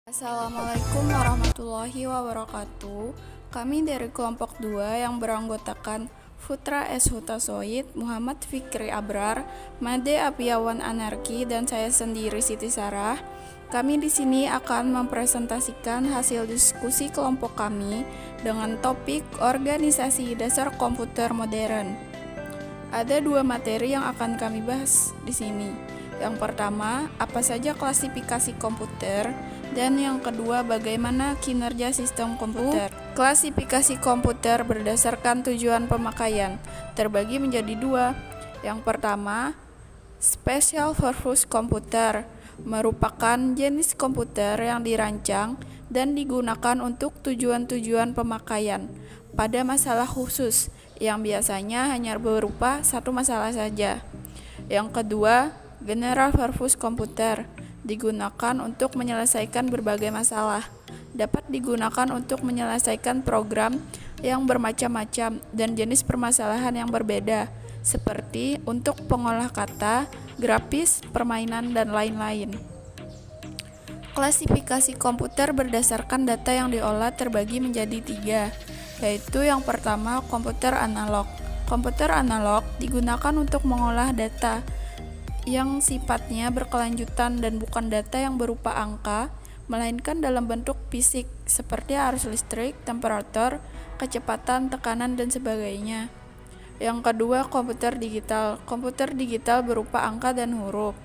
Assalamualaikum warahmatullahi wabarakatuh. Kami dari kelompok 2 yang beranggotakan Futra S. Hutasoid, Muhammad Fikri Abrar, Made Apiawan Anarki, dan saya sendiri Siti Sarah. Kami di sini akan mempresentasikan hasil diskusi kelompok kami dengan topik organisasi dasar komputer modern. Ada 2 materi yang akan kami bahas di sini. Yang pertama, apa saja klasifikasi komputer, dan yang kedua, bagaimana kinerja sistem komputer. Klasifikasi komputer berdasarkan tujuan pemakaian terbagi menjadi 2. Yang pertama, special purpose computer merupakan jenis komputer yang dirancang dan digunakan untuk tujuan-tujuan pemakaian pada masalah khusus yang biasanya hanya berupa satu masalah saja. Yang kedua, general purpose computer digunakan untuk menyelesaikan berbagai masalah, dapat digunakan untuk menyelesaikan program yang bermacam-macam dan jenis permasalahan yang berbeda, seperti untuk pengolah kata, grafis, permainan, dan lain-lain. Klasifikasi komputer berdasarkan data yang diolah terbagi menjadi 3, yaitu yang pertama, komputer analog. Komputer analog digunakan untuk mengolah data yang sifatnya berkelanjutan dan bukan data yang berupa angka, melainkan dalam bentuk fisik seperti arus listrik, temperatur, kecepatan, tekanan, dan sebagainya. Yang kedua, komputer digital. Komputer digital berupa angka dan huruf.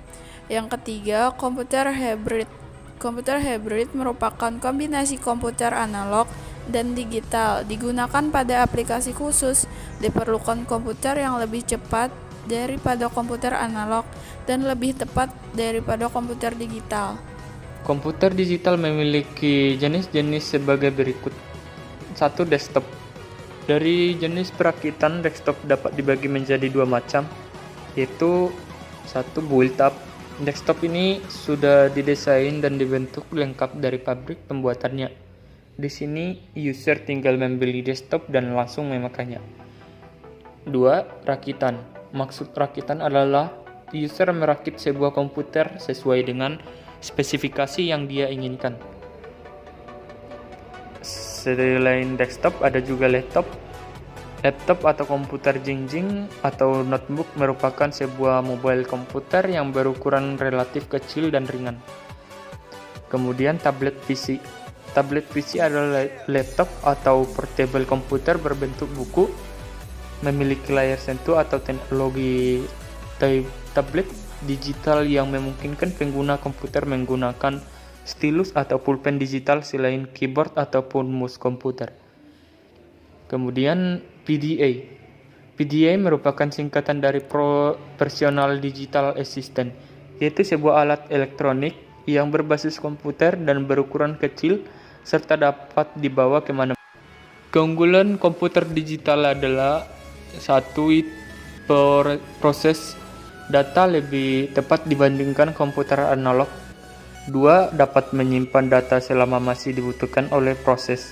Yang ketiga, komputer hybrid. Komputer hybrid merupakan kombinasi komputer analog dan digital, digunakan pada aplikasi khusus. Diperlukan komputer yang lebih cepat daripada komputer analog dan lebih tepat daripada komputer digital. Komputer digital memiliki jenis-jenis sebagai berikut. 1. Desktop. Dari jenis perakitan, desktop dapat dibagi menjadi 2 macam, yaitu 1. Built-up. Desktop ini sudah didesain dan dibentuk lengkap dari pabrik pembuatannya. Di sini, user tinggal membeli desktop dan langsung memakainya. 2. Rakitan. Maksud rakitan adalah user merakit sebuah komputer sesuai dengan spesifikasi yang dia inginkan. Selain desktop, ada juga laptop. Laptop atau komputer jinjing atau notebook merupakan sebuah mobile komputer yang berukuran relatif kecil dan ringan. Kemudian tablet PC. Tablet PC adalah laptop atau portable komputer berbentuk buku, memiliki layar sentuh atau teknologi tablet digital yang memungkinkan pengguna komputer menggunakan stylus atau pulpen digital selain keyboard ataupun mouse komputer. Kemudian PDA. PDA merupakan singkatan dari Personal Digital Assistant, yaitu sebuah alat elektronik yang berbasis komputer dan berukuran kecil serta dapat dibawa kemana-mana. Keunggulan komputer digital adalah 1. Proses data lebih tepat dibandingkan komputer analog. 2. Dapat menyimpan data selama masih dibutuhkan oleh proses.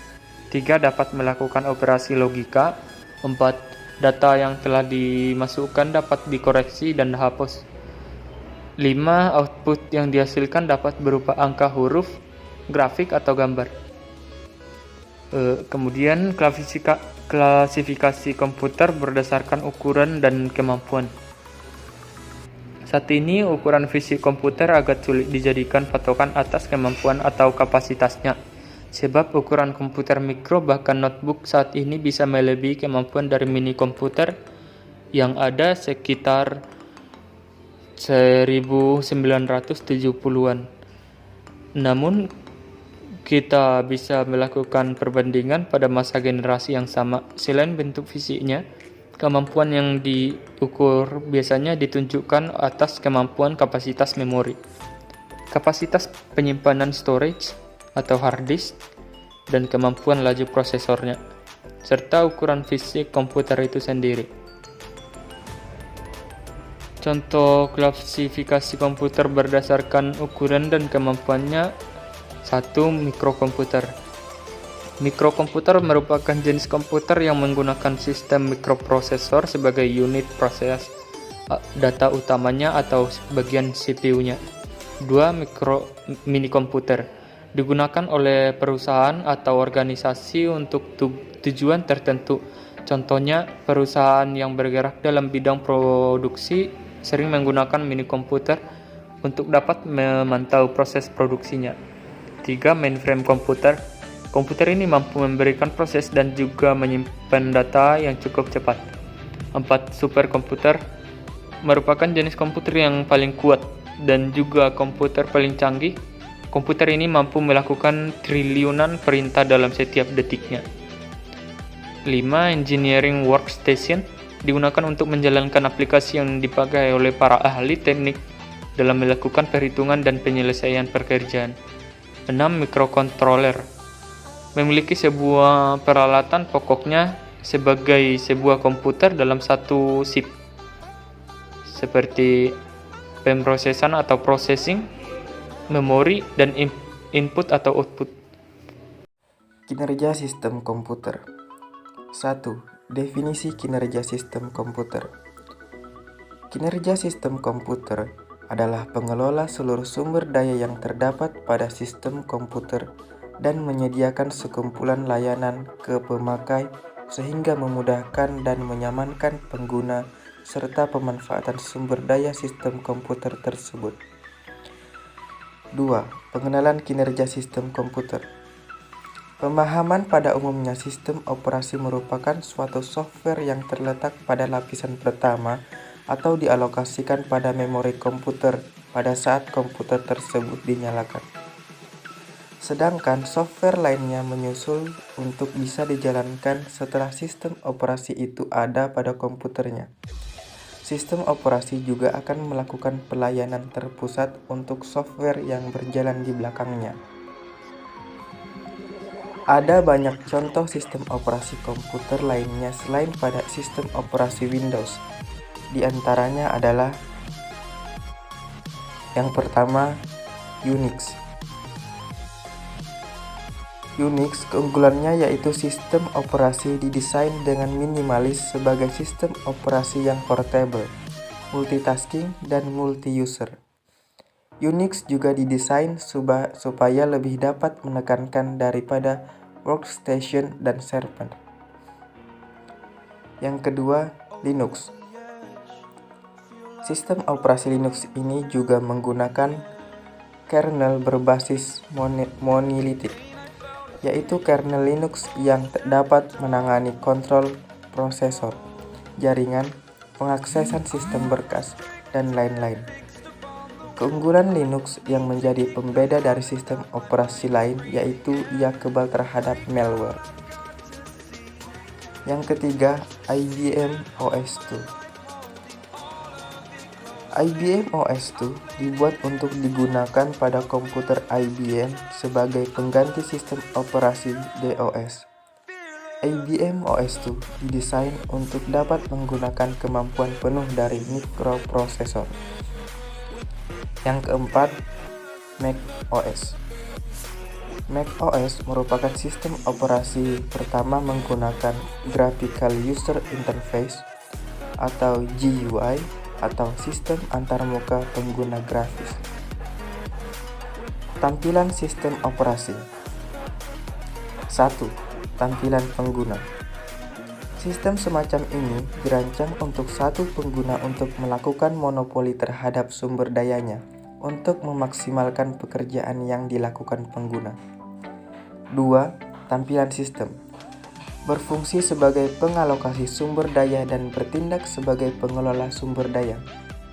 3. Dapat melakukan operasi logika. 4. Data yang telah dimasukkan dapat dikoreksi dan dihapus. 5. Output yang dihasilkan dapat berupa angka, huruf, grafik, atau gambar. Kemudian klasifikasi komputer berdasarkan ukuran dan kemampuan. Saat ini ukuran fisik komputer agak sulit dijadikan patokan atas kemampuan atau kapasitasnya, sebab ukuran komputer mikro bahkan notebook saat ini bisa melebihi kemampuan dari mini komputer yang ada sekitar 1970-an. Namun kita bisa melakukan perbandingan pada masa generasi yang sama. Selain bentuk fisiknya, kemampuan yang diukur biasanya ditunjukkan atas kemampuan kapasitas memori, kapasitas penyimpanan storage atau hard disk, dan kemampuan laju prosesornya, serta ukuran fisik komputer itu sendiri. Contoh klasifikasi komputer berdasarkan ukuran dan kemampuannya. 1. Mikrokomputer. Mikrokomputer merupakan jenis komputer yang menggunakan sistem mikroprosesor sebagai unit proses data utamanya atau bagian CPU-nya. 2. Mini komputer. digunakan oleh perusahaan atau organisasi untuk tujuan tertentu. Contohnya, perusahaan yang bergerak dalam bidang produksi sering menggunakan mini komputer untuk dapat memantau proses produksinya. 3. Mainframe komputer. Komputer ini mampu memberikan proses dan juga menyimpan data yang cukup cepat. 4. Superkomputer merupakan jenis komputer yang paling kuat dan juga komputer paling canggih. Komputer ini mampu melakukan triliunan perintah dalam setiap detiknya. 5. Engineering workstation digunakan untuk menjalankan aplikasi yang dipakai oleh para ahli teknik dalam melakukan perhitungan dan penyelesaian pekerjaan. 6. Microcontroller memiliki sebuah peralatan pokoknya sebagai sebuah komputer dalam satu chip, seperti pemrosesan atau processing, memori, dan input atau output. Kinerja sistem komputer. 1. Definisi kinerja sistem komputer. Kinerja sistem komputer adalah pengelola seluruh sumber daya yang terdapat pada sistem komputer dan menyediakan sekumpulan layanan ke pemakai sehingga memudahkan dan menyamankan pengguna serta pemanfaatan sumber daya sistem komputer tersebut. 2. Pengenalan kinerja sistem komputer. Pemahaman pada umumnya sistem operasi merupakan suatu software yang terletak pada lapisan pertama atau dialokasikan pada memori komputer pada saat komputer tersebut dinyalakan. Sedangkan software lainnya menyusul untuk bisa dijalankan setelah sistem operasi itu ada pada komputernya. Sistem operasi juga akan melakukan pelayanan terpusat untuk software yang berjalan di belakangnya. Ada banyak contoh sistem operasi komputer lainnya selain pada sistem operasi Windows. Di antaranya adalah yang pertama, Unix. Unix keunggulannya yaitu sistem operasi didesain dengan minimalis sebagai sistem operasi yang portable, multitasking, dan multi-user. Unix juga didesain supaya lebih dapat menekankan daripada workstation dan server. Yang kedua, Linux. Sistem operasi Linux ini juga menggunakan kernel berbasis monolitik, yaitu kernel Linux yang dapat menangani kontrol prosesor, jaringan, pengaksesan sistem berkas, dan lain-lain. Keunggulan Linux yang menjadi pembeda dari sistem operasi lain yaitu ia kebal terhadap malware. Yang ketiga, IBM OS2. IBM OS2 dibuat untuk digunakan pada komputer IBM sebagai pengganti sistem operasi DOS. IBM OS2 didesain untuk dapat menggunakan kemampuan penuh dari mikroprosesor. Yang keempat, Mac OS. Mac OS merupakan sistem operasi pertama menggunakan Graphical User Interface atau GUI atau sistem antarmuka pengguna grafis. Tampilan sistem operasi. 1. Tampilan pengguna. Sistem semacam ini dirancang untuk satu pengguna untuk melakukan monopoli terhadap sumber dayanya untuk memaksimalkan pekerjaan yang dilakukan pengguna. 2. Tampilan sistem. Berfungsi sebagai pengalokasi sumber daya dan bertindak sebagai pengelola sumber daya.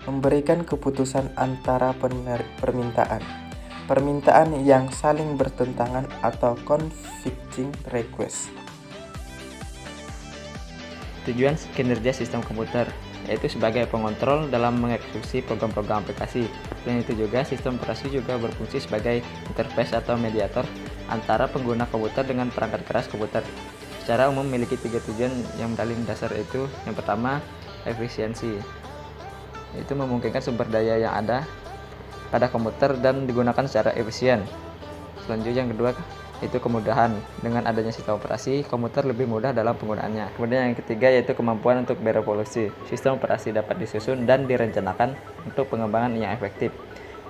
Memberikan keputusan antara permintaan yang saling bertentangan atau conflicting request. Tujuan kinerja sistem komputer yaitu sebagai pengontrol dalam mengeksekusi program-program aplikasi. Selain itu juga sistem operasi juga berfungsi sebagai interface atau mediator antara pengguna komputer dengan perangkat keras komputer. Secara umum memiliki 3 tujuan yang paling dasar, yaitu yang pertama, efisiensi. Itu memungkinkan sumber daya yang ada pada komputer dan digunakan secara efisien. Selanjutnya yang kedua, itu kemudahan. Dengan adanya sistem operasi, komputer lebih mudah dalam penggunaannya. Kemudian yang ketiga yaitu kemampuan untuk berevolusi. Sistem operasi dapat disusun dan direncanakan untuk pengembangan yang efektif.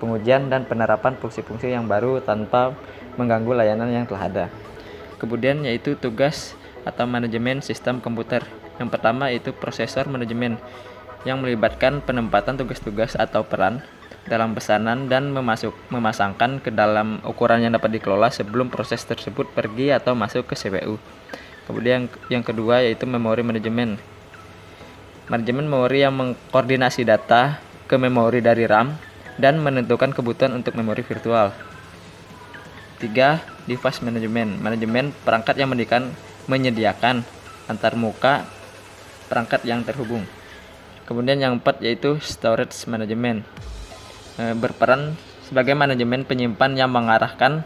pengujian dan penerapan fungsi-fungsi yang baru tanpa mengganggu layanan yang telah ada. Kemudian yaitu tugas atau manajemen sistem komputer. Yang pertama yaitu prosesor manajemen yang melibatkan penempatan tugas-tugas atau peran dalam pesanan dan memasangkan ke dalam ukuran yang dapat dikelola sebelum proses tersebut pergi atau masuk ke CPU. Kemudian yang kedua yaitu memori manajemen. Manajemen memori yang mengkoordinasi data ke memori dari RAM dan menentukan kebutuhan untuk memori virtual. 3. Device management. Manajemen perangkat yang menyediakan antarmuka perangkat yang terhubung. Kemudian yang 4 yaitu storage management. Berperan sebagai manajemen penyimpan yang mengarahkan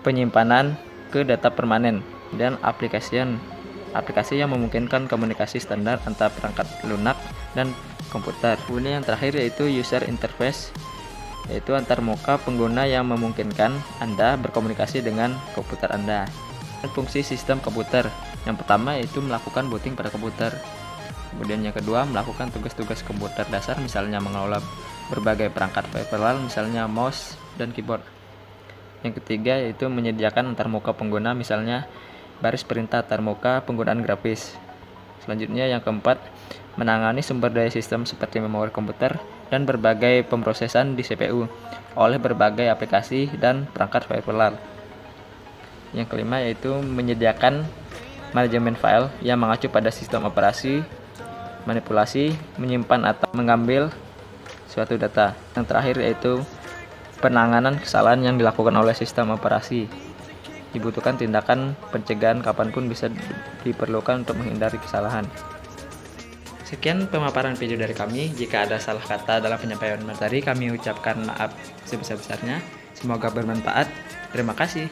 penyimpanan ke data permanen dan aplikasi yang memungkinkan komunikasi standar antara perangkat lunak dan komputer. Kemudian yang terakhir yaitu user interface, yaitu antarmuka pengguna yang memungkinkan Anda berkomunikasi dengan komputer Anda. Fungsi sistem komputer. Yang pertama yaitu melakukan booting pada komputer. Kemudian yang kedua melakukan tugas-tugas komputer dasar, misalnya mengelola berbagai perangkat peripheral, misalnya mouse dan keyboard. Yang ketiga yaitu menyediakan antarmuka pengguna, misalnya baris perintah antarmuka penggunaan grafis. Selanjutnya yang keempat, menangani sumber daya sistem seperti memori komputer dan berbagai pemrosesan di CPU oleh berbagai aplikasi dan perangkat peripheral. Yang kelima yaitu menyediakan manajemen file yang mengacu pada sistem operasi, manipulasi, menyimpan atau mengambil suatu data. Yang terakhir yaitu penanganan kesalahan yang dilakukan oleh sistem operasi. Dibutuhkan tindakan pencegahan kapanpun bisa diperlukan untuk menghindari kesalahan. Sekian pemaparan video dari kami. Jika ada salah kata dalam penyampaian materi, kami ucapkan maaf sebesar-besarnya. Semoga bermanfaat. Terima kasih.